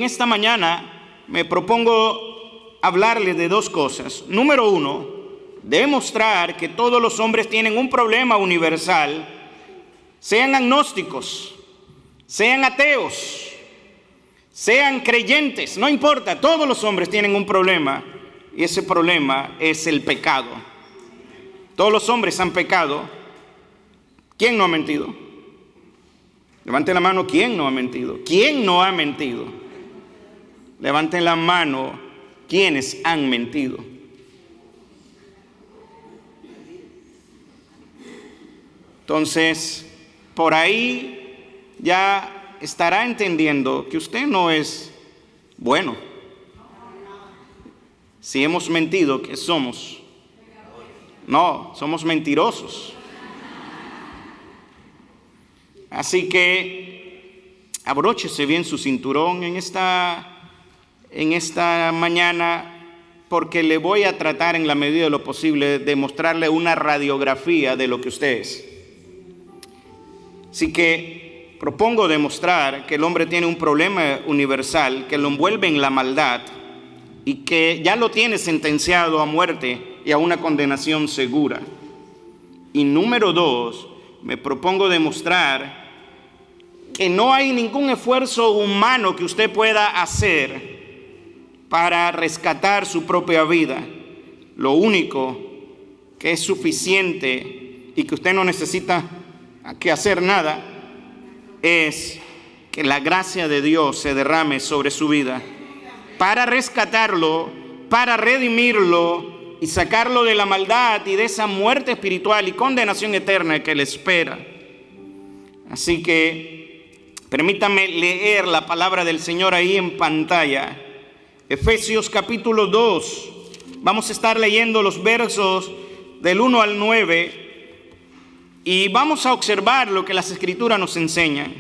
en esta mañana me propongo hablarles de dos cosas. Número uno, demostrar que todos los hombres tienen un problema universal, sean agnósticos, sean ateos, sean creyentes, no importa, todos los hombres tienen un problema, y ese problema es el pecado. Todos los hombres han pecado. ¿Quién no ha mentido? Levanten la mano, ¿quién no ha mentido? ¿Quién no ha mentido? Levanten la mano, ¿quiénes han mentido? Entonces, por ahí ya estará entendiendo que usted no es bueno. Si hemos mentido, ¿qué somos? No, somos mentirosos. Así que abróchese bien su cinturón en esta mañana, porque le voy a tratar en la medida de lo posible de mostrarle una radiografía de lo que usted es. Así que propongo demostrar que el hombre tiene un problema universal que lo envuelve en la maldad y que ya lo tiene sentenciado a muerte y a una condenación segura. Y número dos, me propongo demostrar que no hay ningún esfuerzo humano que usted pueda hacer para rescatar su propia vida. Lo único que es suficiente y que usted no necesita que hacer nada es que la gracia de Dios se derrame sobre su vida para rescatarlo, para redimirlo y sacarlo de la maldad y de esa muerte espiritual y condenación eterna que le espera. Así que permítame leer la palabra del Señor ahí en pantalla. Efesios capítulo 2. Vamos a estar leyendo los versos del 1 al 9 y vamos a observar lo que las Escrituras nos enseñan.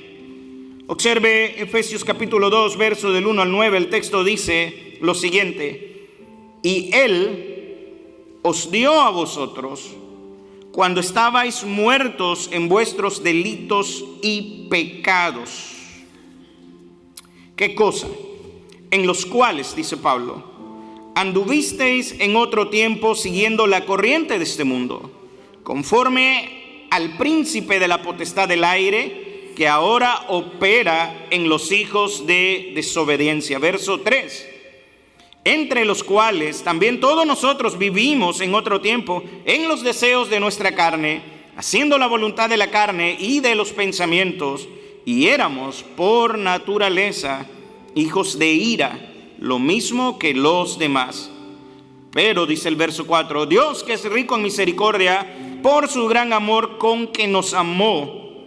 Observe Efesios capítulo 2, verso del 1 al 9. El texto dice lo siguiente: y Él os dio a vosotros, cuando estabais muertos en vuestros delitos y pecados. ¿Qué cosa? En los cuales, dice Pablo, anduvisteis en otro tiempo siguiendo la corriente de este mundo, conforme al príncipe de la potestad del aire, que ahora opera en los hijos de desobediencia. Verso 3. Entre los cuales también todos nosotros vivimos en otro tiempo en los deseos de nuestra carne, haciendo la voluntad de la carne y de los pensamientos, y éramos por naturaleza hijos de ira, lo mismo que los demás. Pero, dice el verso 4, Dios, que es rico en misericordia, por su gran amor con que nos amó,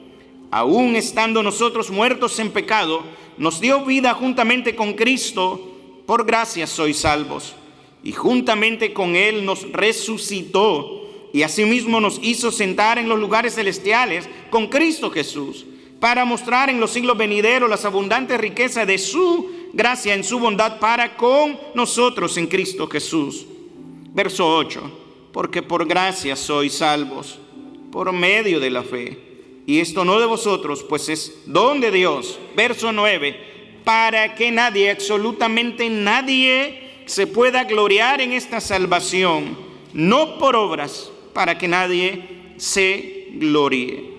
aun estando nosotros muertos en pecado, nos dio vida juntamente con Cristo. Por gracia sois salvos, y juntamente con Él nos resucitó, y asimismo nos hizo sentar en los lugares celestiales con Cristo Jesús, para mostrar en los siglos venideros las abundantes riquezas de su gracia en su bondad para con nosotros en Cristo Jesús. Verso 8, porque por gracia sois salvos, por medio de la fe, y esto no de vosotros, pues es don de Dios. Verso 9, para que nadie, absolutamente nadie, se pueda gloriar en esta salvación, no por obras, para que nadie se gloríe.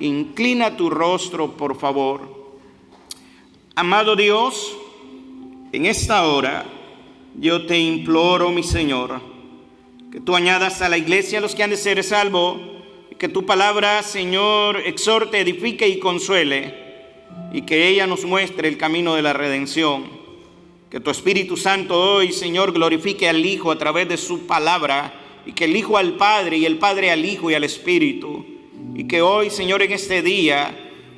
Inclina tu rostro, por favor. Amado Dios, en esta hora yo te imploro, mi Señor, que tú añadas a la iglesia a los que han de ser salvos, y que tu palabra, Señor, exhorte, edifique y consuele, y que ella nos muestre el camino de la redención. Que tu Espíritu Santo hoy, Señor, glorifique al Hijo a través de su palabra, y que el Hijo al Padre y el Padre al Hijo y al Espíritu. Y que hoy, Señor, en este día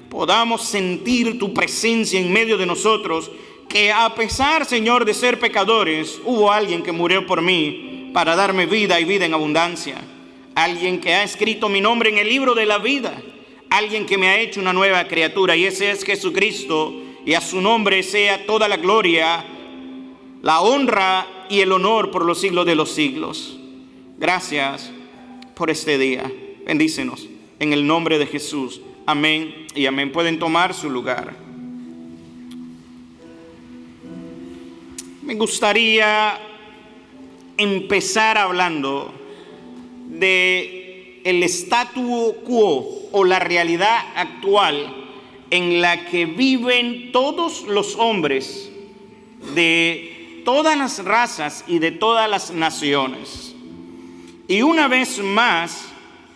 podamos sentir tu presencia en medio de nosotros, que a pesar, Señor, de ser pecadores, hubo alguien que murió por mí para darme vida y vida en abundancia. Alguien que ha escrito mi nombre en el libro de la vida. Alguien que me ha hecho una nueva criatura, y ese es Jesucristo, y a su nombre sea toda la gloria, la honra y el honor por los siglos de los siglos. Gracias por este día. Bendícenos en el nombre de Jesús. Amén y amén. Pueden tomar su lugar. Me gustaría empezar hablando de el statu quo o la realidad actual en la que viven todos los hombres de todas las razas y de todas las naciones. Y una vez más,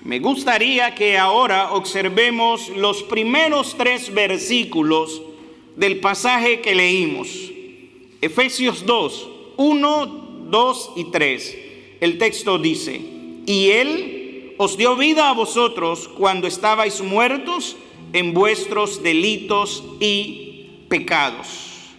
me gustaría que ahora observemos los primeros 3 versículos del pasaje que leímos. Efesios 2, 1, 2 y 3. El texto dice: y Él os dio vida a vosotros cuando estabais muertos en vuestros delitos y pecados.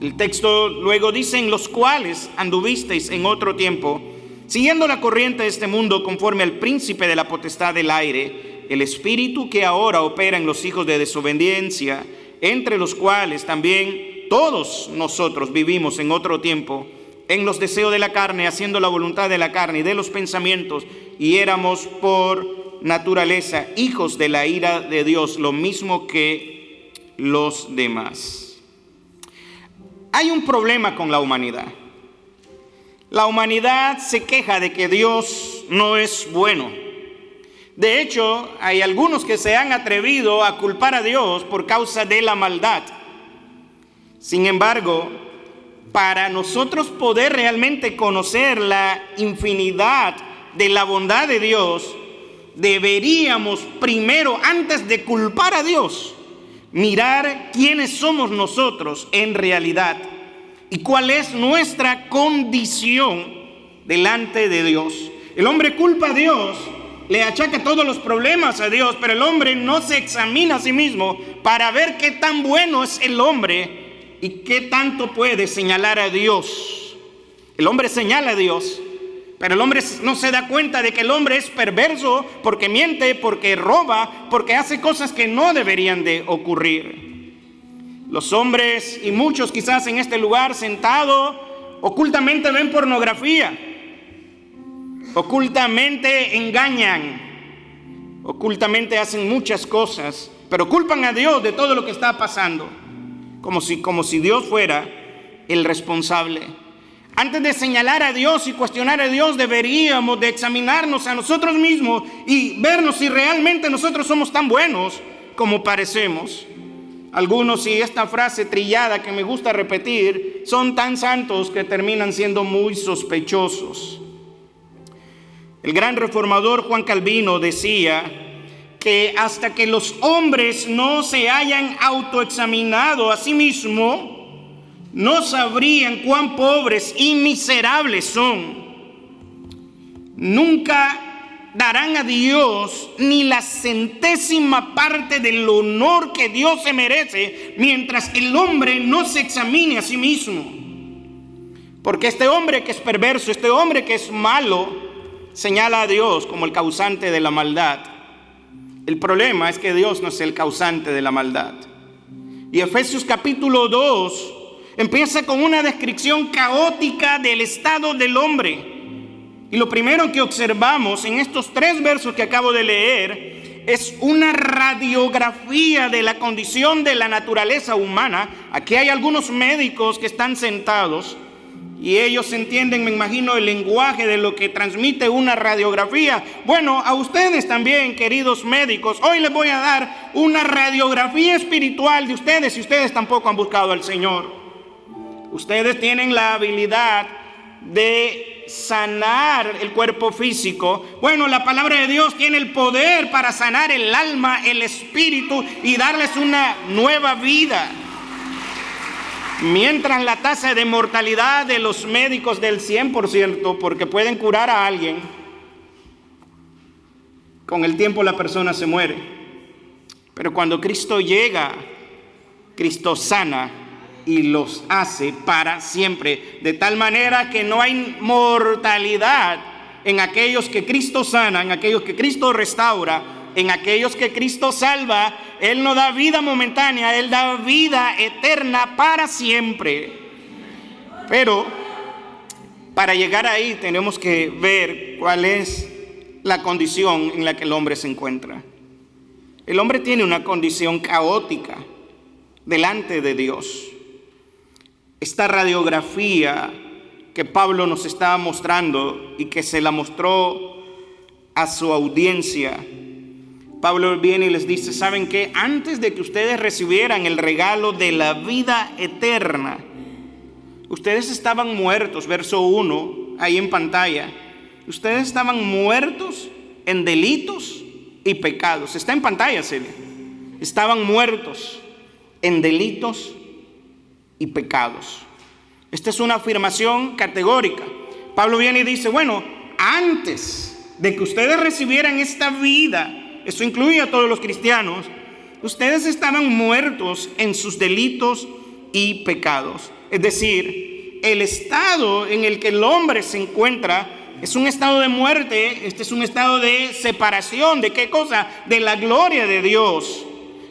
El texto luego dice: en los cuales anduvisteis en otro tiempo, siguiendo la corriente de este mundo, conforme al príncipe de la potestad del aire, el espíritu que ahora opera en los hijos de desobediencia, entre los cuales también todos nosotros vivimos en otro tiempo, en los deseos de la carne, haciendo la voluntad de la carne y de los pensamientos, y éramos por naturaleza hijos de la ira de Dios, lo mismo que los demás. Hay un problema con la humanidad. La humanidad se queja de que Dios no es bueno. De hecho, hay algunos que se han atrevido a culpar a Dios por causa de la maldad. Sin embargo, para nosotros poder realmente conocer la infinidad de la bondad de Dios, deberíamos primero, antes de culpar a Dios, mirar quiénes somos nosotros en realidad y cuál es nuestra condición delante de Dios. El hombre culpa a Dios, le achaca todos los problemas a Dios, pero el hombre no se examina a sí mismo para ver qué tan bueno es el hombre y qué tanto puede señalar a Dios. El hombre señala a Dios, pero el hombre no se da cuenta de que el hombre es perverso porque miente, porque roba, porque hace cosas que no deberían de ocurrir. Los hombres, y muchos quizás en este lugar sentado, ocultamente ven pornografía, ocultamente engañan, ocultamente hacen muchas cosas, pero culpan a Dios de todo lo que está pasando, como si Dios fuera el responsable. Antes de señalar a Dios y cuestionar a Dios, deberíamos de examinarnos a nosotros mismos y vernos si realmente nosotros somos tan buenos como parecemos. Algunos, y esta frase trillada que me gusta repetir, son tan santos que terminan siendo muy sospechosos. El gran reformador Juan Calvino decía que hasta que los hombres no se hayan autoexaminado a sí mismos, no sabrían cuán pobres y miserables son. Nunca darán a Dios ni la 100ª parte del honor que Dios se merece mientras el hombre no se examine a sí mismo. Porque este hombre que es perverso, este hombre que es malo, señala a Dios como el causante de la maldad. El problema es que Dios no es el causante de la maldad. Y Efesios capítulo 2 empieza con una descripción caótica del estado del hombre. Y lo primero que observamos en estos 3 versos que acabo de leer es una radiografía de la condición de la naturaleza humana. Aquí hay algunos médicos que están sentados y ellos entienden, me imagino, el lenguaje de lo que transmite una radiografía. Bueno, a ustedes también, queridos médicos, hoy les voy a dar una radiografía espiritual de ustedes si ustedes tampoco han buscado al Señor. Ustedes tienen la habilidad de sanar el cuerpo físico. Bueno, la palabra de Dios tiene el poder para sanar el alma, el espíritu y darles una nueva vida. Mientras la tasa de mortalidad de los médicos del 100%, porque pueden curar a alguien, con el tiempo la persona se muere. Pero cuando Cristo llega, Cristo sana y los hace para siempre, de tal manera que no hay mortalidad en aquellos que Cristo sana, en aquellos que Cristo restaura, en aquellos que Cristo salva. Él no da vida momentánea, Él da vida eterna para siempre. Pero para llegar ahí tenemos que ver cuál es la condición en la que el hombre se encuentra. El hombre tiene una condición caótica delante de Dios. esta radiografía que Pablo nos estaba mostrando y que se la mostró a su audiencia, Pablo viene y les dice: ¿saben qué? Antes de que ustedes recibieran el regalo de la vida eterna, ustedes estaban muertos. Verso 1, ahí en pantalla. Ustedes estaban muertos en delitos y pecados. Está en pantalla, Celia. Estaban muertos en delitos y pecados. Esta es una afirmación categórica. Pablo viene y dice: bueno, antes de que ustedes recibieran esta vida, eso incluye a todos los cristianos, ustedes estaban muertos en sus delitos y pecados. Es decir, el estado en el que el hombre se encuentra es un estado de muerte. Este es un estado de separación. ¿De qué cosa? De la gloria de Dios.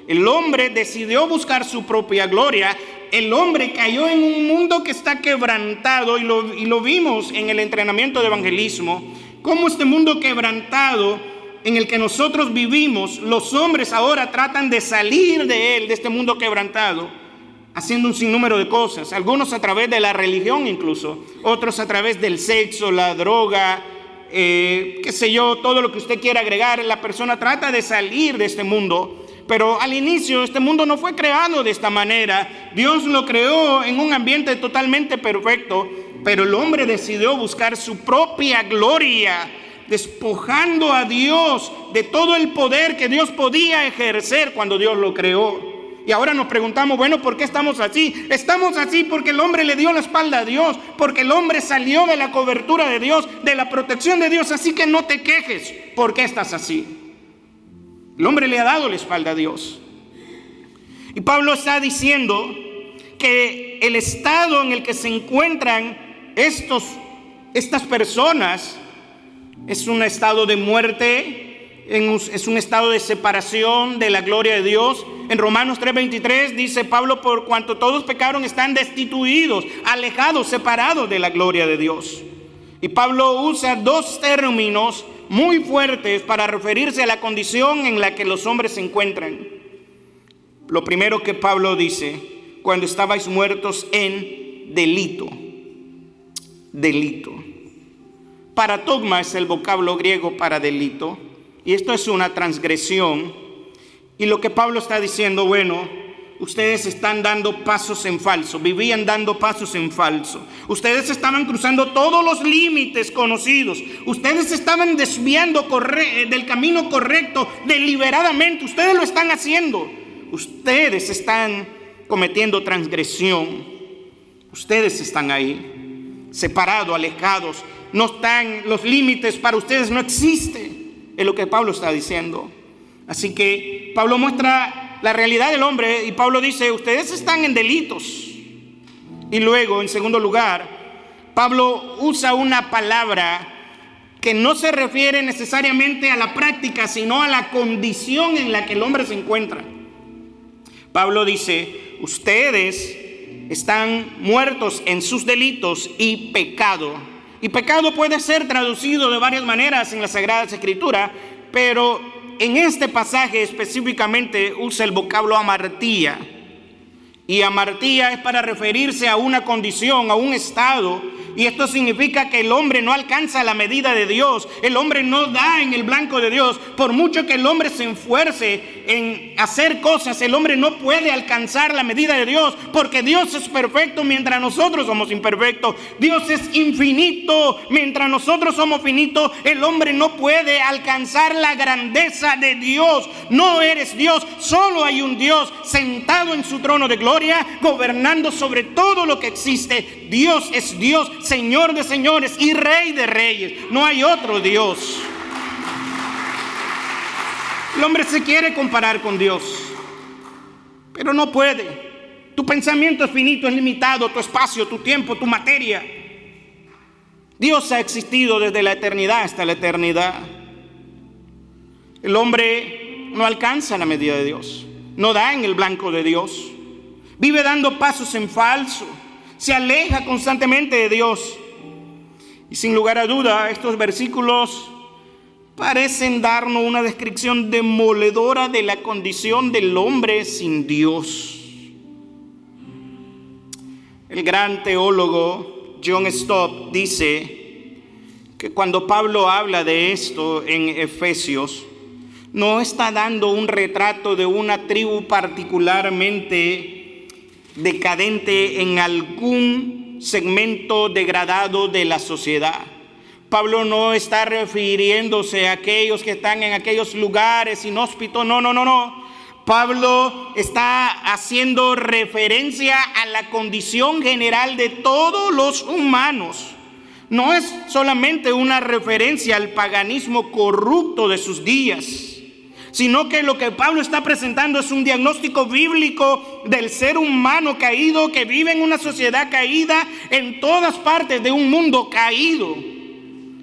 El hombre decidió buscar su propia gloria. El hombre cayó en un mundo que está quebrantado, y lo vimos en el entrenamiento de evangelismo, cómo este mundo quebrantado en el que nosotros vivimos, los hombres ahora tratan de salir de él, de este mundo quebrantado, haciendo un sinnúmero de cosas, algunos a través de la religión incluso, otros a través del sexo, la droga, qué sé yo, todo lo que usted quiera agregar. La persona trata de salir de este mundo. Pero al inicio este mundo no fue creado de esta manera. Dios lo creó en un ambiente totalmente perfecto, pero el hombre decidió buscar su propia gloria, despojando a Dios de todo el poder que Dios podía ejercer cuando Dios lo creó. Y ahora nos preguntamos, bueno, ¿por qué estamos así? Estamos así porque el hombre le dio la espalda a Dios, porque el hombre salió de la cobertura de Dios, de la protección de Dios. Así que no te quejes. ¿Por qué estás así? El hombre le ha dado la espalda a Dios. Y Pablo está diciendo que el estado en el que se encuentran estas personas es un estado de muerte, es un estado de separación de la gloria de Dios. En Romanos 3:23 dice Pablo: por cuanto todos pecaron, están destituidos, alejados, separados de la gloria de Dios. Y Pablo usa dos términos muy fuertes para referirse a la condición en la que los hombres se encuentran. Lo primero que Pablo dice: cuando estabais muertos en delito. Delito. Paratogma es el vocablo griego para delito, y esto es una transgresión. Y lo que Pablo está diciendo: bueno, ustedes están dando pasos en falso, vivían dando pasos en falso. Ustedes estaban cruzando todos los límites conocidos. Ustedes estaban desviando del camino correcto deliberadamente. Ustedes lo están haciendo. Ustedes están cometiendo transgresión. Ustedes están ahí, separados, alejados. No están, los límites para ustedes no existen. Es lo que Pablo está diciendo. Así que Pablo muestra la realidad del hombre, y Pablo dice: ustedes están en delitos. Y luego, en segundo lugar, Pablo usa una palabra que no se refiere necesariamente a la práctica, sino a la condición en la que el hombre se encuentra. Pablo dice: ustedes están muertos en sus delitos y pecado. Y pecado puede ser traducido de varias maneras en las Sagradas Escrituras, pero en este pasaje específicamente usa el vocablo amartía. Y amartía es para referirse a una condición, a un estado. Y esto significa que el hombre no alcanza la medida de Dios. El hombre no da en el blanco de Dios. Por mucho que el hombre se esfuerce en hacer cosas, el hombre no puede alcanzar la medida de Dios, porque Dios es perfecto mientras nosotros somos imperfectos. Dios es infinito mientras nosotros somos finitos. El hombre no puede alcanzar la grandeza de Dios. No eres Dios, solo hay un Dios sentado en su trono de gloria, gobernando sobre todo lo que existe. Dios es Dios, Señor de señores y Rey de reyes. No hay otro Dios. El hombre se quiere comparar con Dios, pero no puede. Tu pensamiento es finito, es limitado, tu espacio, tu tiempo, tu materia. Dios ha existido desde la eternidad hasta la eternidad. El hombre no alcanza la medida de Dios, no da en el blanco de Dios. Vive dando pasos en falso, se aleja constantemente de Dios. Y sin lugar a duda, estos versículos parecen darnos una descripción demoledora de la condición del hombre sin Dios. El gran teólogo John Stott dice que cuando Pablo habla de esto en Efesios, no está dando un retrato de una tribu particularmente decadente en algún segmento degradado de la sociedad. Pablo no está refiriéndose a aquellos que están en aquellos lugares inhóspitos. No. Pablo está haciendo referencia a la condición general de todos los humanos. No es solamente una referencia al paganismo corrupto de sus días, sino que lo que Pablo está presentando es un diagnóstico bíblico del ser humano caído que vive en una sociedad caída en todas partes de un mundo caído.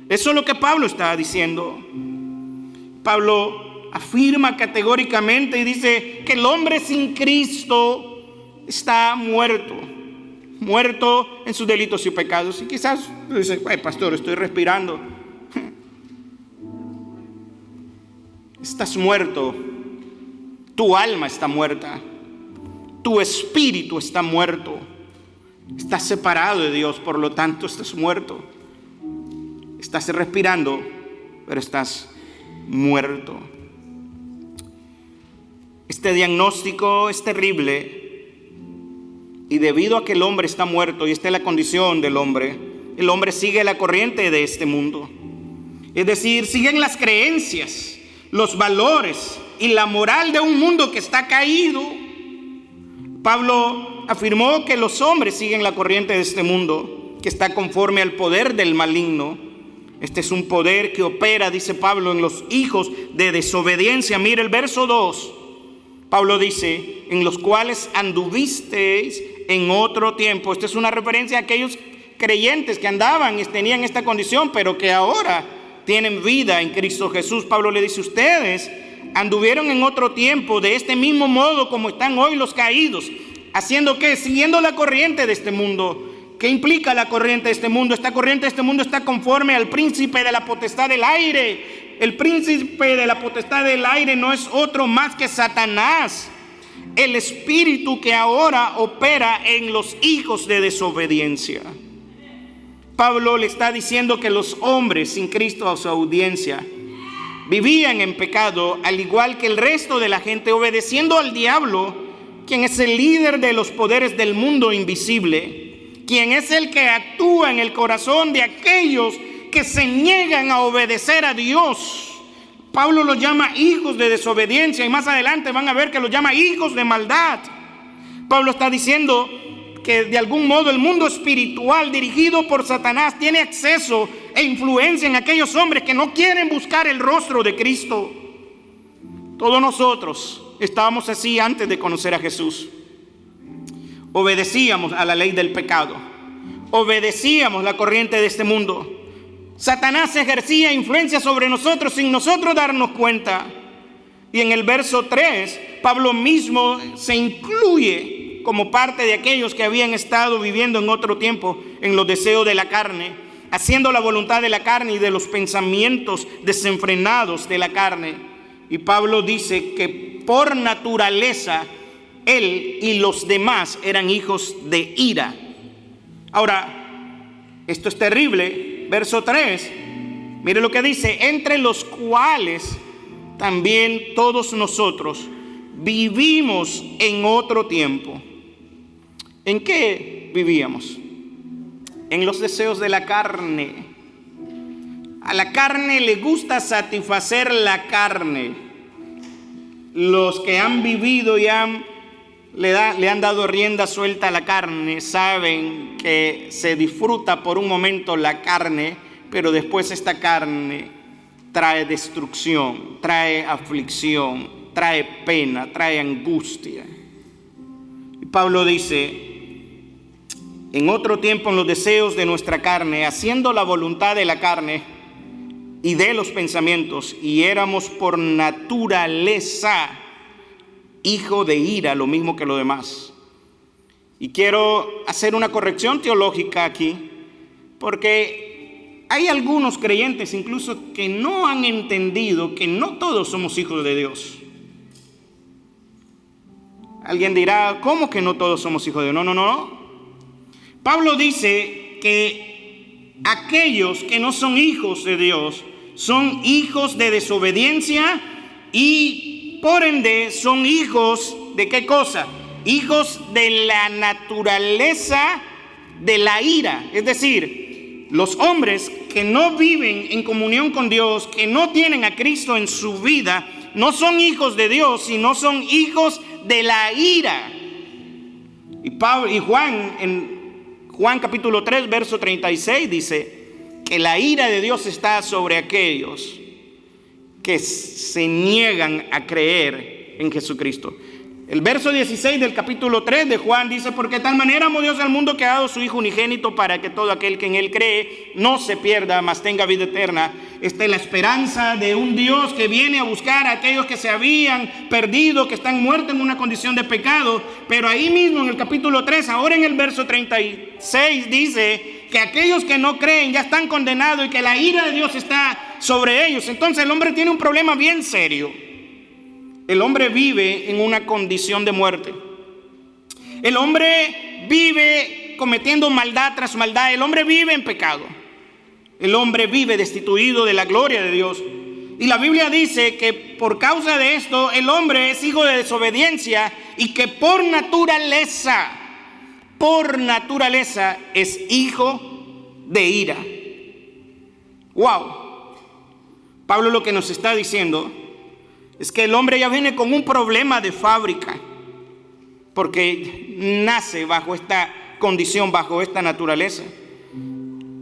Eso es lo que Pablo está diciendo. Pablo afirma categóricamente y dice que el hombre sin Cristo está muerto en sus delitos y pecados. Y quizás dice, pastor, estoy respirando. Estás muerto, tu alma está muerta, tu espíritu está muerto, estás separado de Dios, por lo tanto estás muerto. Estás respirando, pero estás muerto. Este diagnóstico es terrible y debido a que el hombre está muerto y esta es la condición del hombre, el hombre sigue la corriente de este mundo. Es decir, siguen las creencias, los valores y la moral de un mundo que está caído. Pablo afirmó que los hombres siguen la corriente de este mundo, que está conforme al poder del maligno. Este es un poder que opera, dice Pablo, en los hijos de desobediencia. Mira el verso 2. Pablo dice, en los cuales anduvisteis en otro tiempo. Esta es una referencia a aquellos creyentes que andaban y tenían esta condición, pero que ahora tienen vida en Cristo Jesús. Pablo le dice, ustedes anduvieron en otro tiempo de este mismo modo como están hoy los caídos. ¿Haciendo qué? Siguiendo la corriente de este mundo. ¿Qué implica la corriente de este mundo? Esta corriente de este mundo está conforme al príncipe de la potestad del aire. El príncipe de la potestad del aire no es otro más que Satanás, el espíritu que ahora opera en los hijos de desobediencia. Pablo le está diciendo que los hombres sin Cristo a su audiencia vivían en pecado, al igual que el resto de la gente, obedeciendo al diablo, quien es el líder de los poderes del mundo invisible, quien es el que actúa en el corazón de aquellos que se niegan a obedecer a Dios. Pablo los llama hijos de desobediencia y más adelante van a ver que los llama hijos de maldad. Pablo está diciendo que de algún modo el mundo espiritual dirigido por Satanás tiene acceso e influencia en aquellos hombres que no quieren buscar el rostro de Cristo. Todos nosotros estábamos así antes de conocer a Jesús. Obedecíamos a la ley del pecado, obedecíamos la corriente de este mundo. Satanás ejercía influencia sobre nosotros sin nosotros darnos cuenta. Y en el verso 3, Pablo mismo se incluye como parte de aquellos que habían estado viviendo en otro tiempo en los deseos de la carne, haciendo la voluntad de la carne y de los pensamientos desenfrenados de la carne. Y Pablo dice que por naturaleza él y los demás eran hijos de ira. Ahora, esto es terrible. Verso 3, mire lo que dice, entre los cuales también todos nosotros vivimos en otro tiempo. ¿En qué vivíamos? En los deseos de la carne. A la carne le gusta satisfacer la carne. Los que han vivido y le han dado rienda suelta a la carne saben que se disfruta por un momento la carne, pero después esta carne trae destrucción, trae aflicción, trae pena, trae angustia. Y Pablo dice, en otro tiempo en los deseos de nuestra carne, haciendo la voluntad de la carne y de los pensamientos, y éramos por naturaleza hijo de ira, lo mismo que lo demás. Y quiero hacer una corrección teológica aquí, porque hay algunos creyentes incluso que no han entendido que no todos somos hijos de Dios. Alguien dirá, ¿cómo que no todos somos hijos de Dios? No. Pablo dice que aquellos que no son hijos de Dios son hijos de desobediencia y por ende son hijos de ¿qué cosa? Hijos de la naturaleza de la ira. Es decir, los hombres que no viven en comunión con Dios, que no tienen a Cristo en su vida, no son hijos de Dios, sino son hijos de la ira. Y Juan, en Juan capítulo 3, verso 36, dice que la ira de Dios está sobre aquellos que se niegan a creer en Jesucristo. El verso 16 del capítulo 3 de Juan dice: porque de tal manera amó Dios al mundo que ha dado su Hijo unigénito para que todo aquel que en él cree no se pierda, mas tenga vida eterna. Esta es la esperanza de un Dios que viene a buscar a aquellos que se habían perdido, que están muertos en una condición de pecado. Pero ahí mismo en el capítulo 3, ahora en el verso 36, dice que aquellos que no creen ya están condenados y que la ira de Dios está sobre ellos. Entonces el hombre tiene un problema bien serio. El hombre vive en una condición de muerte. El hombre vive cometiendo maldad tras maldad. El hombre vive en pecado. El hombre vive destituido de la gloria de Dios. Y la Biblia dice que por causa de esto el hombre es hijo de desobediencia y que por naturaleza es hijo de ira. Wow. Pablo lo que nos está diciendo es que el hombre ya viene con un problema de fábrica, porque nace bajo esta condición, bajo esta naturaleza.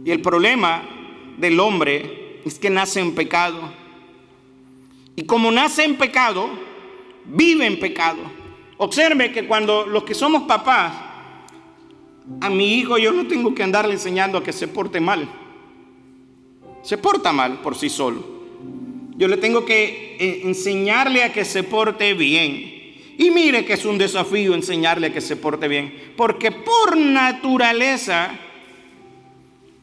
Y el problema del hombre es que nace en pecado. Y como nace en pecado, vive en pecado. Observe que cuando los que somos papás, a mi hijo yo no tengo que andarle enseñando a que se porte mal. Se porta mal por sí solo. Yo le tengo que enseñarle a que se porte bien. Y mire que es un desafío enseñarle a que se porte bien. Porque por naturaleza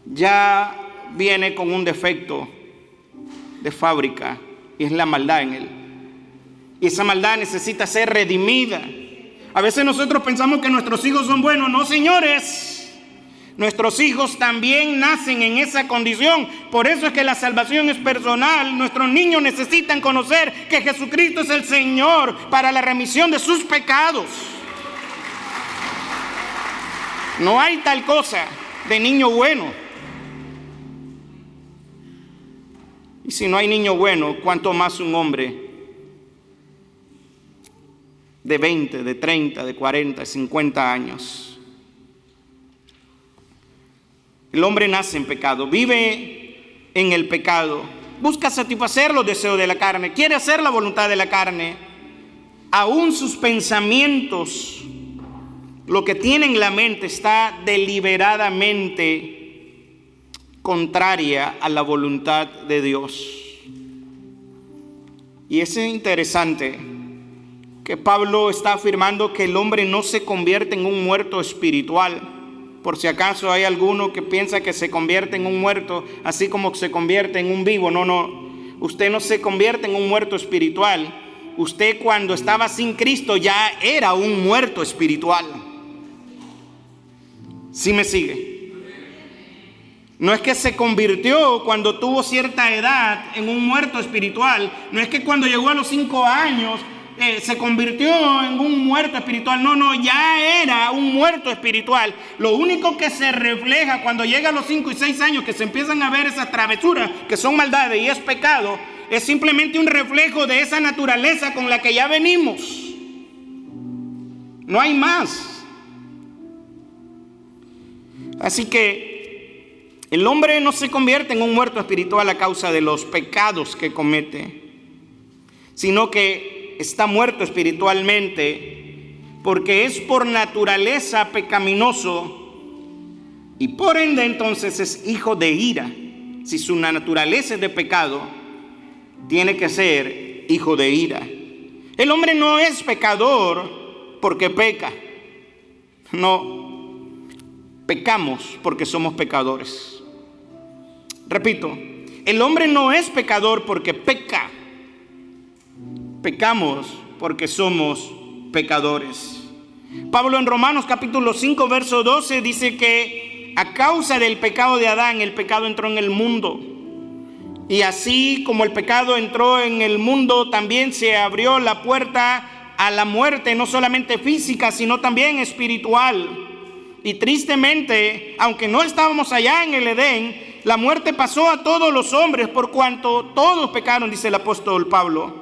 ya viene con un defecto de fábrica. Y es la maldad en él. Y esa maldad necesita ser redimida. A veces nosotros pensamos que nuestros hijos son buenos. No, señores. Nuestros hijos también nacen en esa condición. Por eso es que la salvación es personal. Nuestros niños necesitan conocer que Jesucristo es el Señor para la remisión de sus pecados. No hay tal cosa de niño bueno. Y si no hay niño bueno, ¿cuánto más un hombre de 20, de 30, de 40, de 50 años? El hombre nace en pecado, vive en el pecado, busca satisfacer los deseos de la carne, quiere hacer la voluntad de la carne. Aún sus pensamientos, lo que tiene en la mente, está deliberadamente contraria a la voluntad de Dios. Y es interesante que Pablo está afirmando que el hombre no se convierte en un muerto espiritual. Por si acaso hay alguno que piensa que se convierte en un muerto, así como se convierte en un vivo. No. Usted no se convierte en un muerto espiritual. Usted cuando estaba sin Cristo ya era un muerto espiritual. ¿Sí me sigue? No es que se convirtió cuando tuvo cierta edad en un muerto espiritual. No es que cuando llegó a los 5 años se convirtió en un muerto espiritual. No, ya era un muerto espiritual. Lo único que se refleja cuando llega a los 5 y 6 años, que se empiezan a ver esas travesuras que son maldades y es pecado, es simplemente un reflejo de esa naturaleza con la que ya venimos. No hay más. Así que el hombre no se convierte en un muerto espiritual a causa de los pecados que comete, sino que está muerto espiritualmente porque es por naturaleza pecaminoso y por ende entonces es hijo de ira. Si su naturaleza es de pecado, tiene que ser hijo de ira. El hombre no es pecador porque peca. No, pecamos porque somos pecadores. Repito, el hombre no es pecador porque peca. Pecamos porque somos pecadores. Pablo en Romanos capítulo 5, verso 12 dice que a causa del pecado de Adán, el pecado entró en el mundo. Y así como el pecado entró en el mundo, también se abrió la puerta a la muerte, no solamente física, sino también espiritual. Y tristemente, aunque no estábamos allá en el Edén, la muerte pasó a todos los hombres por cuanto todos pecaron, dice el apóstol Pablo.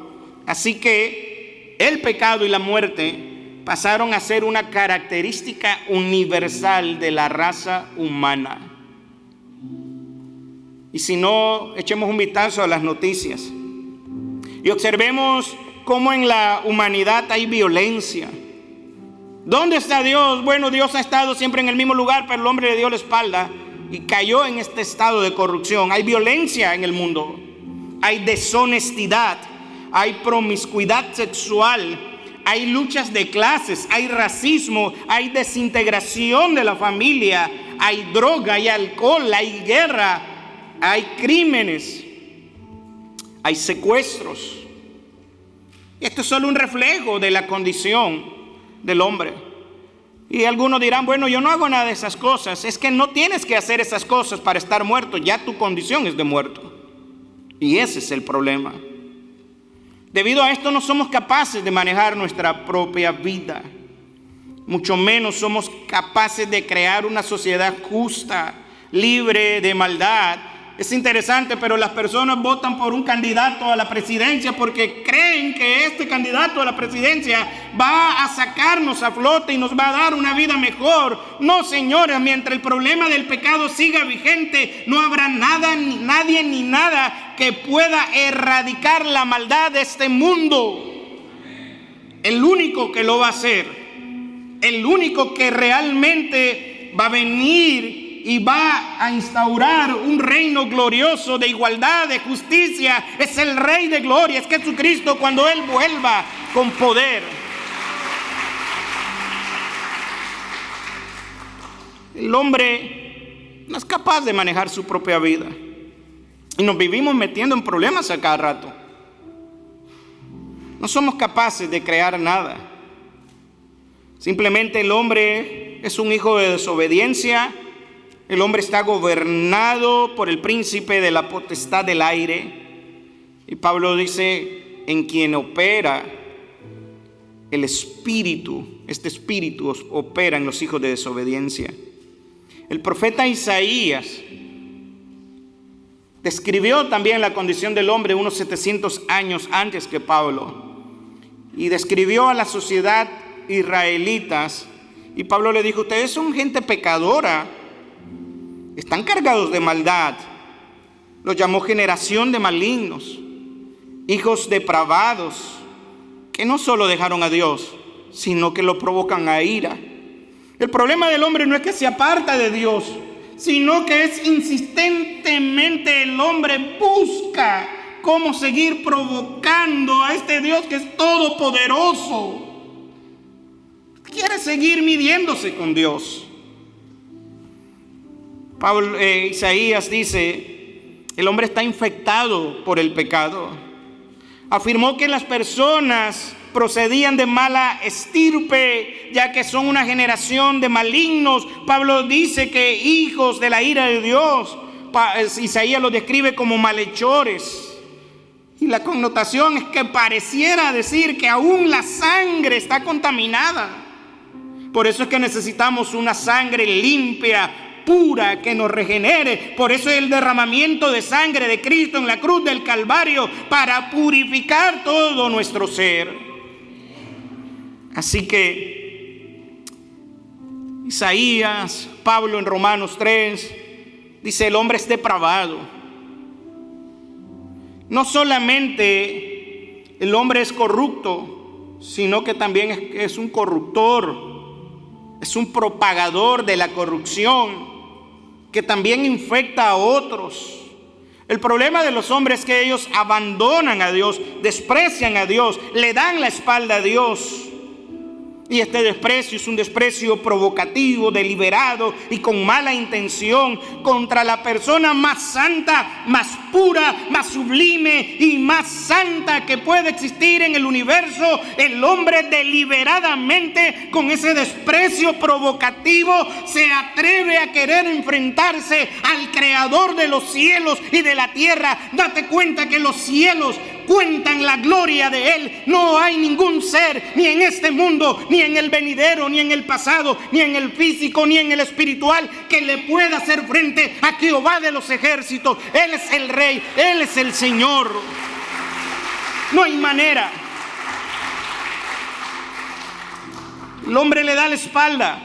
Así que el pecado y la muerte pasaron a ser una característica universal de la raza humana. Y si no, echemos un vistazo a las noticias y observemos cómo en la humanidad hay violencia. ¿Dónde está Dios? Bueno, Dios ha estado siempre en el mismo lugar, pero el hombre le dio la espalda y cayó en este estado de corrupción. Hay violencia en el mundo, hay deshonestidad, hay promiscuidad sexual, hay luchas de clases, hay racismo, hay desintegración de la familia, hay droga, hay alcohol, hay guerra, hay crímenes, hay secuestros. Esto es solo un reflejo de la condición del hombre. Y algunos dirán, bueno, yo no hago nada de esas cosas. Es que no tienes que hacer esas cosas para estar muerto. Ya tu condición es de muerto. Y ese es el problema. Debido a esto no somos capaces de manejar nuestra propia vida. Mucho menos somos capaces de crear una sociedad justa, libre de maldad. Es interesante, pero las personas votan por un candidato a la presidencia porque creen que este candidato a la presidencia va a sacarnos a flote y nos va a dar una vida mejor. No, señores, mientras el problema del pecado siga vigente, no habrá nada, ni nadie ni nada que pueda erradicar la maldad de este mundo. El único que lo va a hacer, el único que realmente va a venir y va a instaurar un reino glorioso de igualdad, de justicia, es el Rey de gloria, es Jesucristo cuando Él vuelva con poder. El hombre no es capaz de manejar su propia vida y nos vivimos metiendo en problemas a cada rato. No somos capaces de crear nada. Simplemente el hombre es un hijo de desobediencia. El hombre está gobernado por el príncipe de la potestad del aire. Y Pablo dice, en quien opera el espíritu, este espíritu opera en los hijos de desobediencia. El profeta Isaías describió también la condición del hombre unos 700 años antes que Pablo. Y describió a la sociedad israelitas. Y Pablo le dijo, ustedes son gente pecadora. Están cargados de maldad. Los llamó generación de malignos, hijos depravados, que no solo dejaron a Dios, sino que lo provocan a ira. El problema del hombre no es que se aparta de Dios, sino que es insistentemente el hombre busca cómo seguir provocando a este Dios que es todopoderoso. Quiere seguir midiéndose con Dios. Isaías dice, el hombre está infectado por el pecado. Afirmó que las personas procedían de mala estirpe, ya que son una generación de malignos. Pablo dice que hijos de la ira de Dios. Isaías los describe como malhechores. Y la connotación es que pareciera decir que aún la sangre está contaminada. Por eso es que necesitamos una sangre limpia, pura, que nos regenere. Por eso es el derramamiento de sangre de Cristo en la cruz del Calvario, para purificar todo nuestro ser. Así que Isaías, Pablo en Romanos 3 dice, el hombre es depravado. No solamente el hombre es corrupto, sino que también es un corruptor, es un propagador de la corrupción, que también infecta a otros. El problema de los hombres es que ellos abandonan a Dios, desprecian a Dios, le dan la espalda a Dios. Y este desprecio es un desprecio provocativo, deliberado y con mala intención contra la persona más santa, más pura, más sublime y más santa que puede existir en el universo. El hombre deliberadamente, con ese desprecio provocativo, se atreve a querer enfrentarse al Creador de los cielos y de la tierra. Date cuenta que los cielos cuentan la gloria de Él. No hay ningún ser, ni en este mundo, ni en el venidero, ni en el pasado, ni en el físico, ni en el espiritual, que le pueda hacer frente a Jehová de los ejércitos. Él es el Rey, Él es el Señor. No hay manera. El hombre le da la espalda,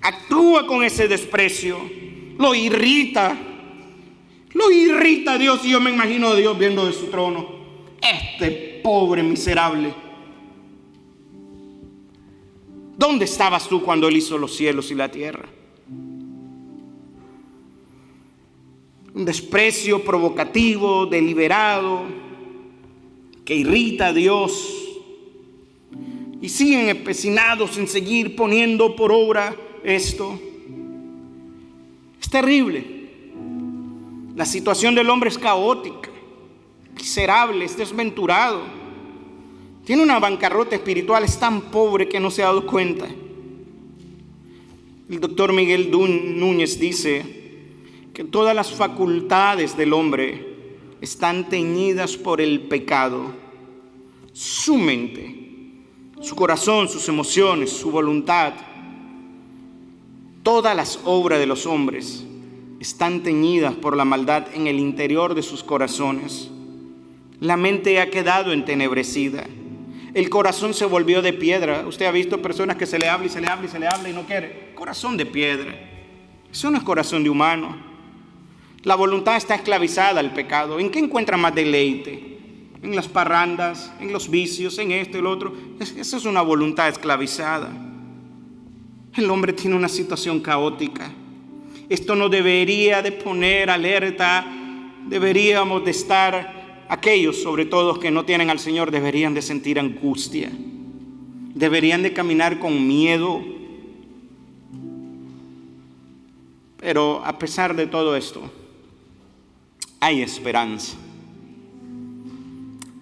actúa con ese desprecio, lo irrita a Dios. Y yo me imagino a Dios viendo de su trono: este pobre miserable, ¿dónde estabas tú cuando Él hizo los cielos y la tierra? Un desprecio provocativo, deliberado, que irrita a Dios. Y siguen empecinados en seguir poniendo por obra esto. Es terrible. La situación del hombre es caótica, miserable, es desventurado. Tiene una bancarrota espiritual, es tan pobre que no se ha dado cuenta. El doctor Miguel Núñez dice que todas las facultades del hombre están teñidas por el pecado. Su mente, su corazón, sus emociones, su voluntad, todas las obras de los hombres están teñidas por la maldad en el interior de sus corazones. La mente ha quedado entenebrecida. El corazón se volvió de piedra. Usted ha visto personas que se le habla y se le habla y se le habla y no quiere. Corazón de piedra. Eso no es corazón de humano. La voluntad está esclavizada al pecado. ¿En qué encuentra más deleite? En las parrandas, en los vicios, en esto y lo otro. Esa es una voluntad esclavizada. El hombre tiene una situación caótica. Esto nos debería de poner alerta. Deberíamos de estar, aquellos sobre todo que no tienen al Señor, deberían de sentir angustia. Deberían de caminar con miedo. Pero a pesar de todo esto, hay esperanza.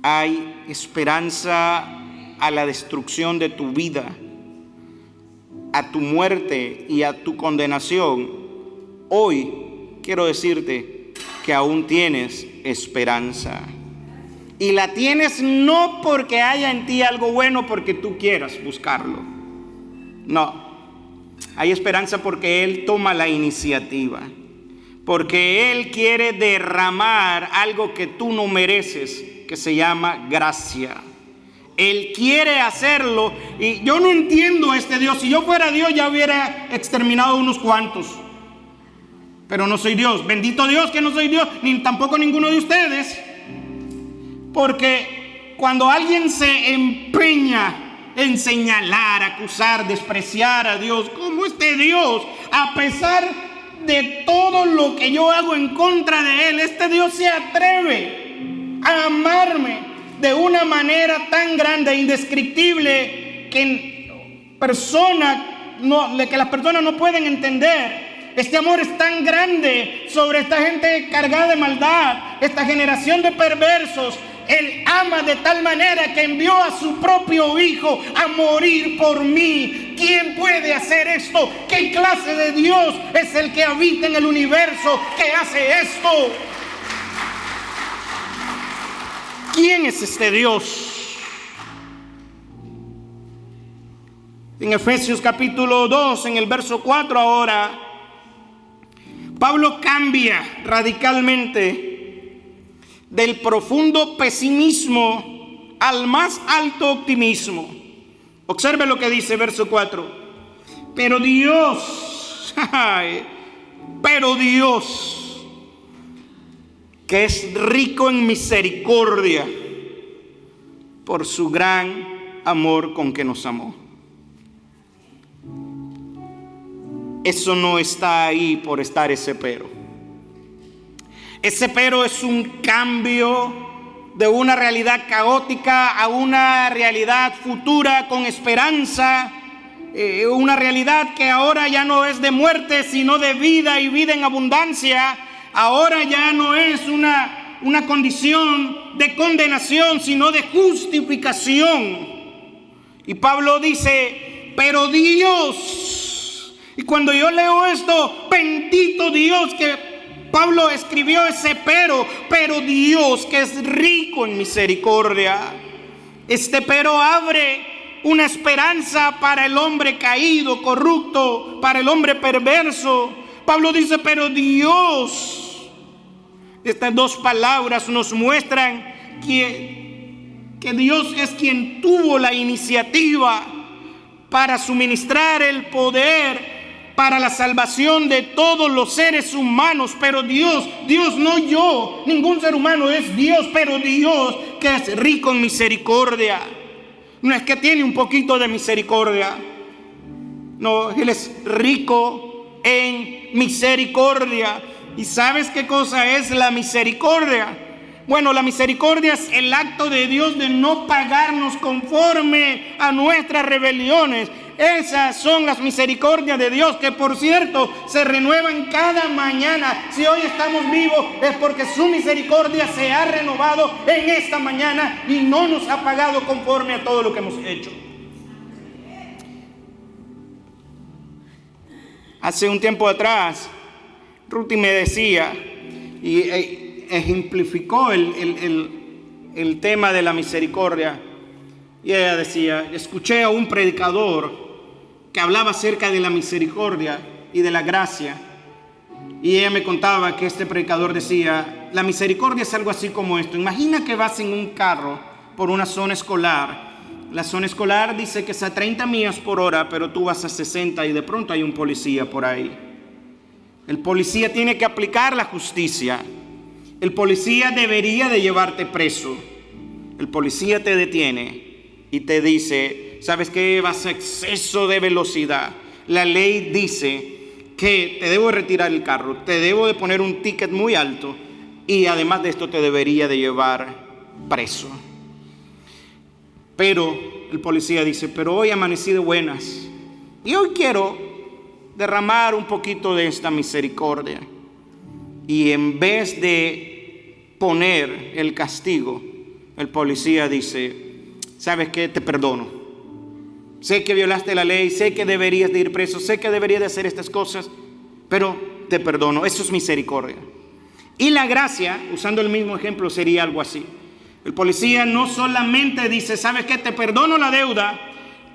Hay esperanza a la destrucción de tu vida, a tu muerte y a tu condenación. Hoy quiero decirte que aún tienes esperanza. Y la tienes no porque haya en ti algo bueno, porque tú quieras buscarlo. No. Hay esperanza porque Él toma la iniciativa. Porque Él quiere derramar algo que tú no mereces, que se llama gracia. Él quiere hacerlo. Y yo no entiendo a este Dios. Si yo fuera Dios, ya hubiera exterminado unos cuantos. Pero no soy Dios. Bendito Dios que no soy Dios, ni tampoco ninguno de ustedes. Porque cuando alguien se empeña en señalar, acusar, despreciar a Dios, como este Dios, a pesar de todo lo que yo hago en contra de Él, este Dios se atreve a amarme de una manera tan grande e indescriptible que las personas no pueden entender. Este amor es tan grande sobre esta gente cargada de maldad, esta generación de perversos. Él ama de tal manera que envió a su propio Hijo a morir por mí. ¿Quién puede hacer esto? ¿Qué clase de Dios es el que habita en el universo que hace esto? ¿Quién es este Dios? En Efesios capítulo 2, en el verso 4 ahora, Pablo cambia radicalmente del profundo pesimismo al más alto optimismo. Observe lo que dice verso 4. Pero Dios, que es rico en misericordia, por su gran amor con que nos amó. Eso no está ahí por estar ese pero. Ese pero es un cambio de una realidad caótica a una realidad futura con esperanza, una realidad que ahora ya no es de muerte, sino de vida y vida en abundancia. Ahora ya no es una condición de condenación, sino de justificación. Y Pablo dice, pero Dios, y cuando yo leo esto, bendito Dios, que Pablo escribió ese pero Dios, que es rico en misericordia. Este pero abre una esperanza para el hombre caído, corrupto, para el hombre perverso. Pablo dice, pero Dios. Estas dos palabras nos muestran que Dios es quien tuvo la iniciativa para suministrar el poder para la salvación de todos los seres humanos. Pero Dios, no yo, ningún ser humano, es Dios, pero Dios que es rico en misericordia. No es que tiene un poquito de misericordia, no, Él es rico en misericordia. ¿Y sabes qué cosa es la misericordia? Bueno, la misericordia es el acto de Dios de no pagarnos conforme a nuestras rebeliones. Esas son las misericordias de Dios, que por cierto se renuevan cada mañana. Si hoy estamos vivos es porque su misericordia se ha renovado en esta mañana y no nos ha pagado conforme a todo lo que hemos hecho. Hace un tiempo atrás, Ruthie me decía y ejemplificó el tema de la misericordia. Y ella decía, escuché a un predicador que hablaba acerca de la misericordia y de la gracia. Y ella me contaba que este predicador decía, la misericordia es algo así como esto. Imagina que vas en un carro por una zona escolar. La zona escolar dice que es a 30 millas por hora, pero tú vas a 60 y de pronto hay un policía por ahí. El policía tiene que aplicar la justicia. El policía debería de llevarte preso. El policía te detiene y te dice, ¿sabes qué? Vas a exceso de velocidad. La ley dice que te debo retirar el carro, te debo de poner un ticket muy alto y además de esto te debería de llevar preso. Pero el policía dice, pero hoy amanecí de buenas y hoy quiero derramar un poquito de esta misericordia. Y en vez de poner el castigo, el policía dice, ¿sabes qué? Te perdono. Sé que violaste la ley, sé que deberías de ir preso, sé que deberías de hacer estas cosas, pero te perdono. Eso es misericordia. Y la gracia, usando el mismo ejemplo, sería algo así. El policía no solamente dice, ¿sabes qué? Te perdono la deuda,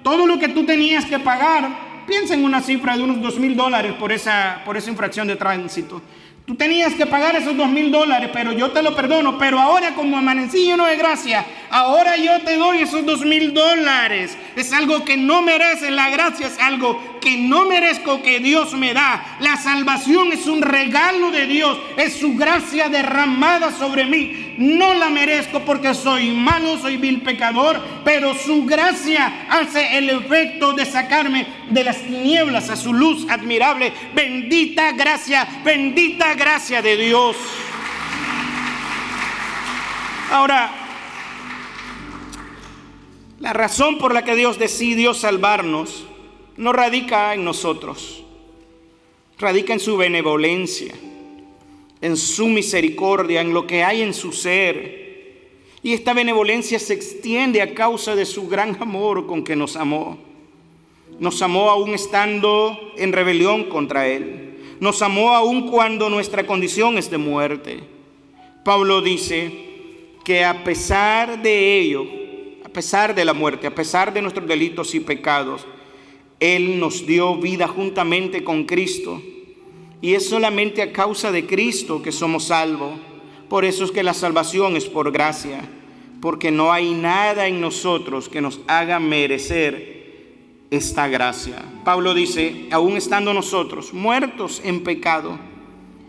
todo lo que tú tenías que pagar, piensa en una cifra de unos $2,000 por esa infracción de tránsito. Tú tenías que pagar esos $2,000, pero yo te lo perdono. Pero ahora, como amanecí lleno de gracia, ahora yo te doy esos $2,000. Es algo que no mereces. La gracia es algo que no merezco, que Dios me da. La salvación es un regalo de Dios. Es su gracia derramada sobre mí. No la merezco porque soy malo, soy vil pecador. Pero su gracia hace el efecto de sacarme de las tinieblas a su luz admirable. Bendita gracia de Dios. Ahora, la razón por la que Dios decidió salvarnos no radica en nosotros, radica en su benevolencia, en su misericordia, en lo que hay en su ser. Y esta benevolencia se extiende a causa de su gran amor con que nos amó. Nos amó aún estando en rebelión contra Él. Nos amó aún cuando nuestra condición es de muerte. Pablo dice que a pesar de ello, a pesar de la muerte, a pesar de nuestros delitos y pecados, Él nos dio vida juntamente con Cristo. Y es solamente a causa de Cristo que somos salvos. Por eso es que la salvación es por gracia, porque no hay nada en nosotros que nos haga merecer esta gracia. Pablo dice, aún estando nosotros muertos en pecado,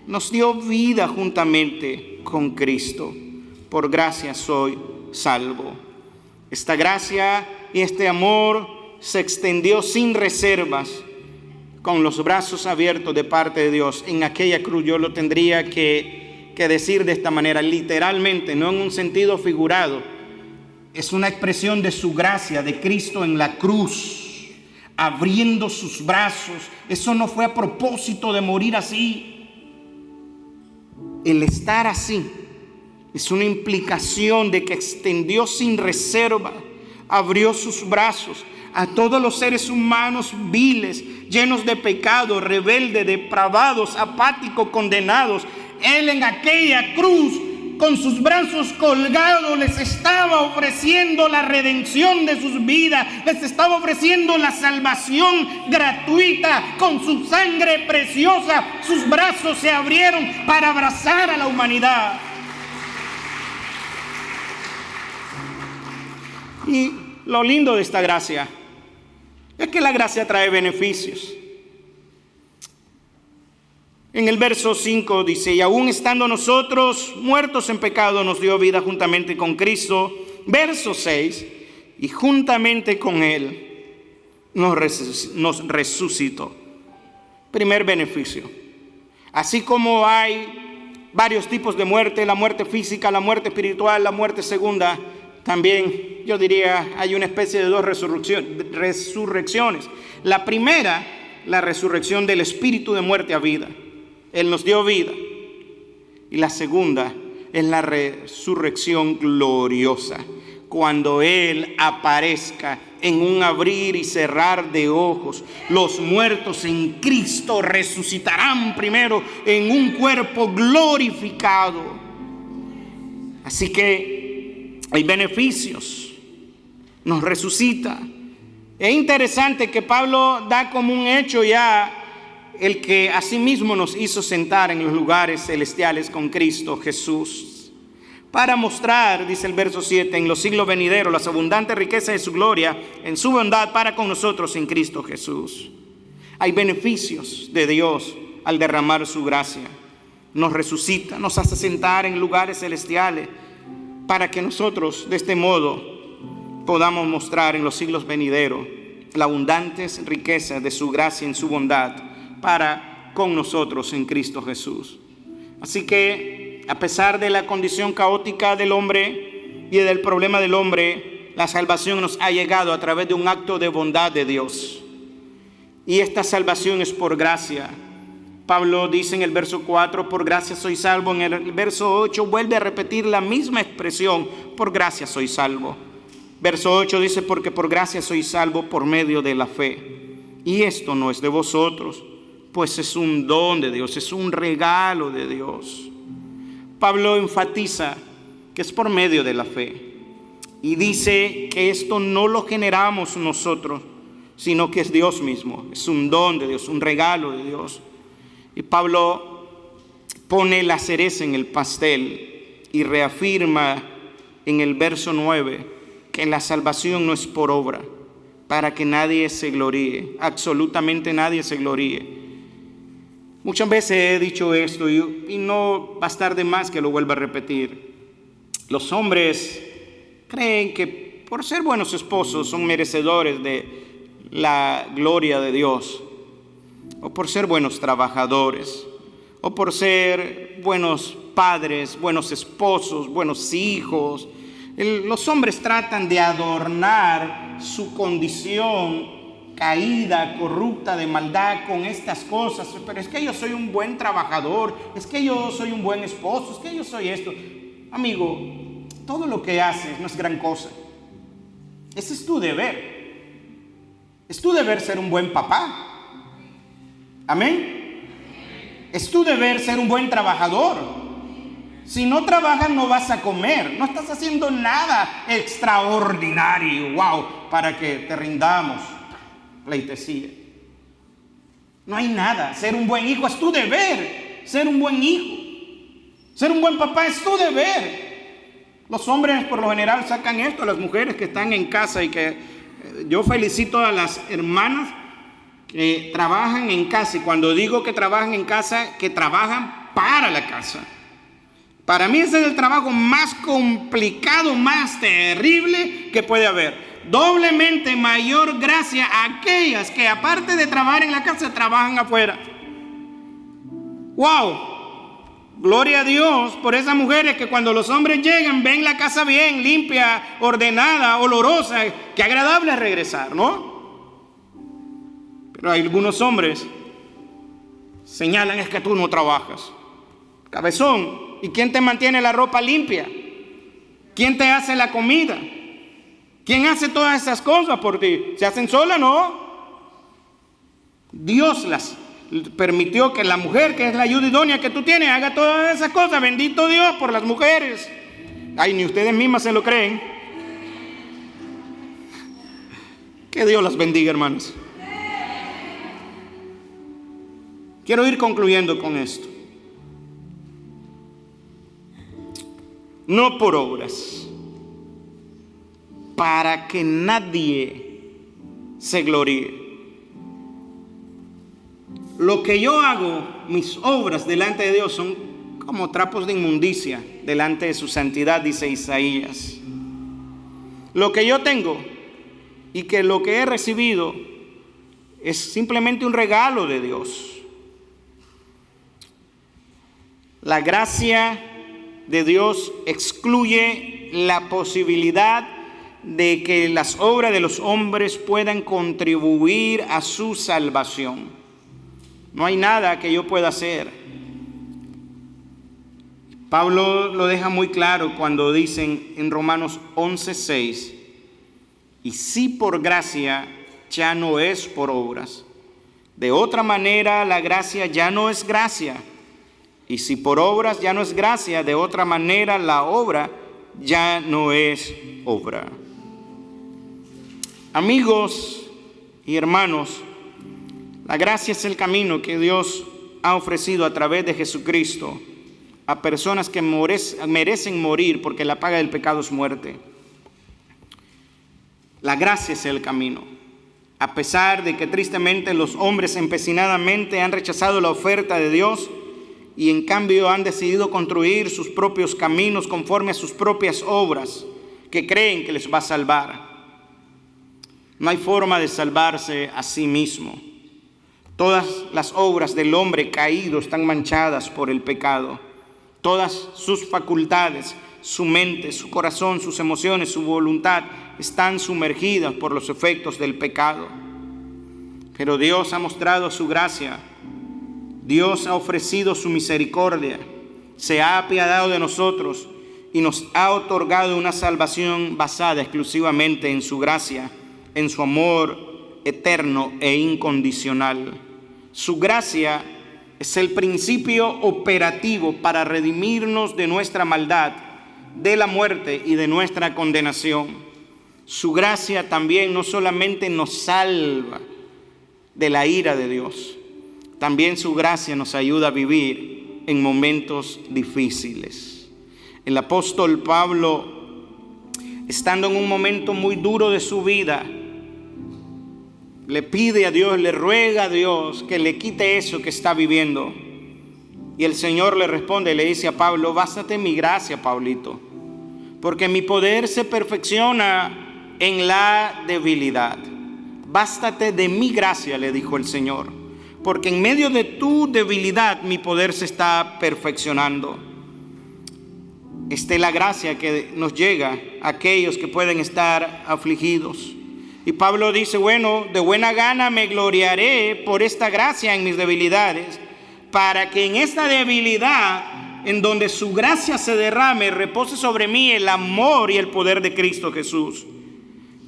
nos dio vida juntamente con Cristo. Por gracia soy salvo. Esta gracia y este amor se extendió sin reservas, con los brazos abiertos de parte de Dios. En aquella cruz yo lo tendría que que decir de esta manera, literalmente, no en un sentido figurado. Es una expresión de su gracia, de Cristo en la cruz, abriendo sus brazos. Eso no fue a propósito de morir así. El estar así es una implicación de que extendió sin reserva, abrió sus brazos a todos los seres humanos viles, llenos de pecado, rebeldes, depravados, apáticos, condenados. Él en aquella cruz, con sus brazos colgados, les estaba ofreciendo la redención de sus vidas, les estaba ofreciendo la salvación gratuita con su sangre preciosa. Sus brazos se abrieron para abrazar a la humanidad. Y lo lindo de esta gracia es que la gracia trae beneficios. En el verso 5 dice: y aún estando nosotros muertos en pecado, nos dio vida juntamente con Cristo. Verso 6: y juntamente con Él nos resucitó. Primer beneficio. Así como hay varios tipos de muerte, la muerte física, la muerte espiritual, la muerte segunda, también yo diría hay una especie de dos resurrecciones. La primera, la resurrección del espíritu de muerte a vida. Él nos dio vida. Y la segunda es la resurrección gloriosa, cuando Él aparezca en un abrir y cerrar de ojos. Los muertos en Cristo resucitarán primero en un cuerpo glorificado. Así que hay beneficios. Nos resucita. Es interesante que Pablo da como un hecho ya el que asimismo nos hizo sentar en los lugares celestiales con Cristo Jesús, para mostrar, dice el verso 7, en los siglos venideros las abundantes riquezas de su gloria, en su bondad para con nosotros en Cristo Jesús. Hay beneficios de Dios al derramar su gracia. Nos resucita, nos hace sentar en lugares celestiales, para que nosotros de este modo podamos mostrar en los siglos venideros las abundantes riquezas de su gracia en su bondad para con nosotros en Cristo Jesús. Así que a pesar de la condición caótica del hombre y del problema del hombre, la salvación nos ha llegado a través de un acto de bondad de Dios. Y esta salvación es por gracia. Pablo dice en el verso 4, por gracia soy salvo. En el verso 8 vuelve a repetir la misma expresión, por gracia soy salvo. Verso 8 dice, porque por gracia soy salvo por medio de la fe. Y esto no es de vosotros, pues es un don de Dios, es un regalo de Dios. Pablo enfatiza que es por medio de la fe. Y dice que esto no lo generamos nosotros, sino que es Dios mismo. Es un don de Dios, un regalo de Dios. Y Pablo pone la cereza en el pastel y reafirma en el verso 9 que la salvación no es por obra, para que nadie se gloríe, absolutamente nadie se gloríe. Muchas veces he dicho esto y no va a estar de más que lo vuelva a repetir. Los hombres creen que por ser buenos esposos son merecedores de la gloria de Dios, o por ser buenos trabajadores, o por ser buenos padres, buenos esposos, buenos hijos. Los hombres tratan de adornar su condición caída, corrupta, de maldad con estas cosas. Pero es que yo soy un buen trabajador, es que yo soy un buen esposo, es que yo soy esto. Amigo, todo lo que haces no es gran cosa. Ese es tu deber. Es tu deber ser un buen papá. Amén. Es tu deber ser un buen trabajador. Si no trabajas no vas a comer. No estás haciendo nada extraordinario, wow, para que te rindamos pleitesía. No hay nada. Ser un buen hijo es tu deber. Ser un buen hijo, ser un buen papá es tu deber. Los hombres por lo general sacan esto a las mujeres que están en casa, y que yo felicito a las hermanas que trabajan en casa. Y cuando digo que trabajan en casa, que trabajan para la casa. Para mí ese es el trabajo más complicado, más terrible que puede haber. Doblemente mayor gracia a aquellas que aparte de trabajar en la casa, trabajan afuera. ¡Wow! Gloria a Dios por esas mujeres que cuando los hombres llegan ven la casa bien, limpia, ordenada, olorosa. Qué agradable regresar, ¿no? Pero hay algunos hombres señalan: es que tú no trabajas. Cabezón, ¿y quién te mantiene la ropa limpia? ¿Quién te hace la comida? ¿Quién hace todas esas cosas por ti? ¿Se hacen solas? No. Dios las permitió que la mujer, que es la ayuda idónea que tú tienes, haga todas esas cosas. Bendito Dios por las mujeres. Ay, ni ustedes mismas se lo creen. Que Dios las bendiga, hermanos. Quiero ir concluyendo con esto. No por obras, para que nadie se gloríe. Lo que yo hago, mis obras delante de Dios son como trapos de inmundicia delante de su santidad, dice Isaías. Lo que yo tengo y que lo que he recibido es simplemente un regalo de Dios. La gracia de Dios excluye la posibilidad de que las obras de los hombres puedan contribuir a su salvación. No hay nada que yo pueda hacer. Pablo lo deja muy claro cuando dicen en Romanos 11:6: y si por gracia, ya no es por obras. De otra manera, la gracia ya no es gracia. Y si por obras ya no es gracia, de otra manera la obra ya no es obra. Amigos y hermanos, la gracia es el camino que Dios ha ofrecido a través de Jesucristo a personas que merecen morir, porque la paga del pecado es muerte. La gracia es el camino. A pesar de que tristemente los hombres empecinadamente han rechazado la oferta de Dios y en cambio han decidido construir sus propios caminos conforme a sus propias obras que creen que les va a salvar. No hay forma de salvarse a sí mismo. Todas las obras del hombre caído están manchadas por el pecado. Todas sus facultades, su mente, su corazón, sus emociones, su voluntad están sumergidas por los efectos del pecado. Pero Dios ha mostrado su gracia. Dios ha ofrecido su misericordia. Se ha apiadado de nosotros y nos ha otorgado una salvación basada exclusivamente en su gracia, en su amor eterno e incondicional. Su gracia es el principio operativo para redimirnos de nuestra maldad, de la muerte y de nuestra condenación. Su gracia también no solamente nos salva de la ira de Dios, también su gracia nos ayuda a vivir en momentos difíciles. El apóstol Pablo, estando en un momento muy duro de su vida, le pide a Dios, le ruega a Dios que le quite eso que está viviendo. Y el Señor le responde, le dice a Pablo: bástate mi gracia, Pablito, porque mi poder se perfecciona en la debilidad. Bástate de mi gracia, le dijo el Señor, porque en medio de tu debilidad mi poder se está perfeccionando. Esta es la gracia que nos llega a aquellos que pueden estar afligidos. Y Pablo dice: bueno, de buena gana me gloriaré por esta gracia en mis debilidades, para que en esta debilidad, en donde su gracia se derrame, repose sobre mí el amor y el poder de Cristo Jesús.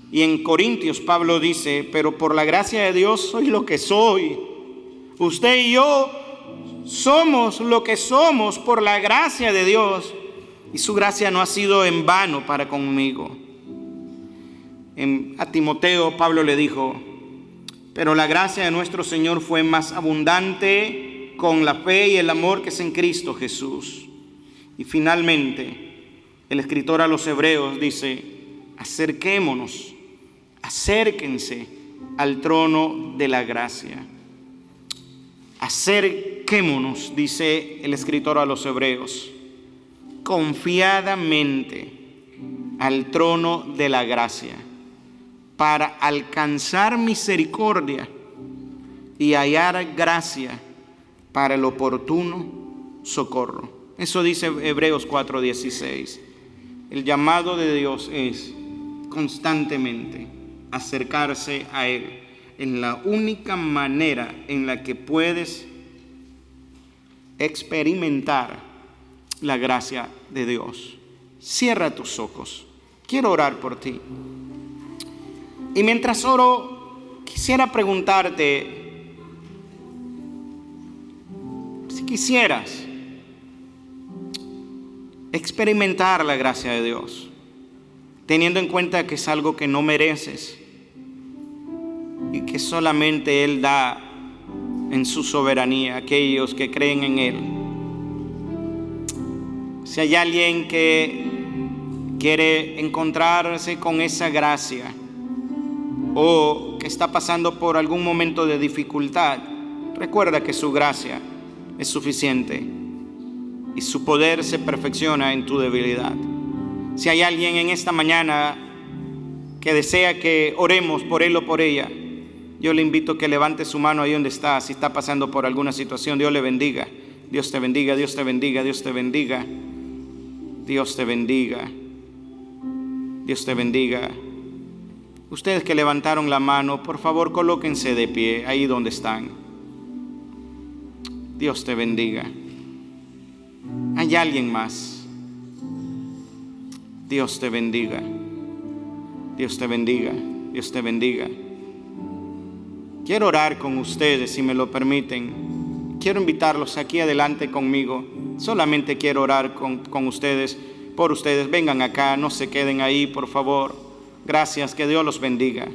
Y en Corintios Pablo dice: pero por la gracia de Dios soy lo que soy. Usted y yo somos lo que somos por la gracia de Dios, y su gracia no ha sido en vano para conmigo. A Timoteo Pablo le dijo: pero la gracia de nuestro Señor fue más abundante con la fe y el amor que es en Cristo Jesús. Y finalmente el escritor a los Hebreos dice: acerquémonos, acérquense al trono de la gracia. Acerquémonos, dice el escritor a los Hebreos, confiadamente al trono de la gracia, para alcanzar misericordia y hallar gracia para el oportuno socorro. Eso dice Hebreos 4:16. El llamado de Dios es constantemente acercarse a Él. En la única manera en la que puedes experimentar la gracia de Dios. Cierra tus ojos. Quiero orar por ti. Y mientras oro, quisiera preguntarte si quisieras experimentar la gracia de Dios, teniendo en cuenta que es algo que no mereces y que solamente Él da en su soberanía a aquellos que creen en Él. Si hay alguien que quiere encontrarse con esa gracia o que está pasando por algún momento de dificultad, recuerda que su gracia es suficiente y su poder se perfecciona en tu debilidad. Si hay alguien en esta mañana que desea que oremos por él o por ella, yo le invito a que levante su mano ahí donde está. Si está pasando por alguna situación, Dios le bendiga. Dios te bendiga, Dios te bendiga, Dios te bendiga. Dios te bendiga. Dios te bendiga. Ustedes que levantaron la mano, por favor, colóquense de pie ahí donde están. Dios te bendiga. ¿Hay alguien más? Dios te bendiga. Dios te bendiga. Dios te bendiga. Quiero orar con ustedes, si me lo permiten. Quiero invitarlos aquí adelante conmigo. Solamente quiero orar con ustedes, por ustedes. Vengan acá, no se queden ahí, por favor. Gracias, que Dios los bendiga.